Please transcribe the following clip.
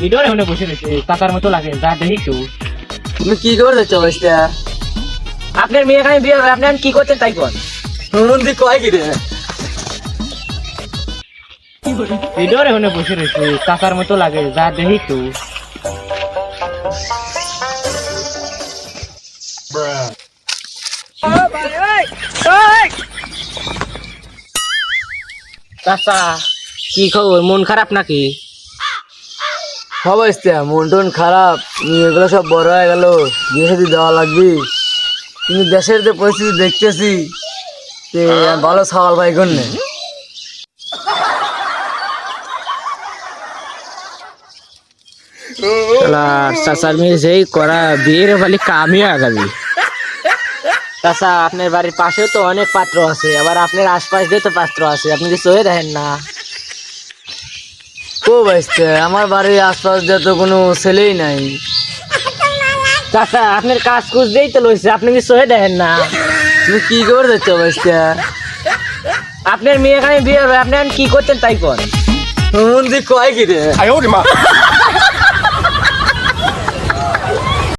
ভিডিওর এখানে বসে রয়েছে কাকার মতো লাগে যা দেখি একটু। তুমি কি করে যাচ্ছ অবস্থা? আপনার মেয়ে এখানে বিয়ে হবে, আপনি কি করতেন তাই কোন? মন্দি কয় কি রে? ভিডিওর এখানে বসে রয়েছে কাকার মতো লাগে যা দেখি একটু। চাচা কি খবর, মন খারাপ নাকি? অবস্থা মন টন খারাপ, এগুলো সব বড় হয়ে গেল, বিয়ে সাথে দেওয়া লাগবে। তুমি দেশের যে পরিস্থিতি দেখতেছি, ভালো সওয়াল ভাই করলে চাচার মেয়ে যেই করা বিয়ের খালি কামই আগাবি। চাচা আপনার বাড়ির পাশেও তো অনেক পাত্র আছে, আবার আপনার আশপাশ দিয়ে তো পাত্র আছে, আপনি কি চয়ে দেখেন না? ও বাইসতে আমার বাড়ির আশপাশ দিয়ে তো কোনো ছেলেই নাই। চাচা আপনার কাজ কুজ দিয়েই তো লইছে, আপনি কি চয়ে দেখেন না? তুমি কি করে যাচ্ছ বাইসতে? আপনার মেয়ে এখানে বিয়ে হবে, আপনি এখন কি করতেন তাই কর। মন্দি কয় কি রে?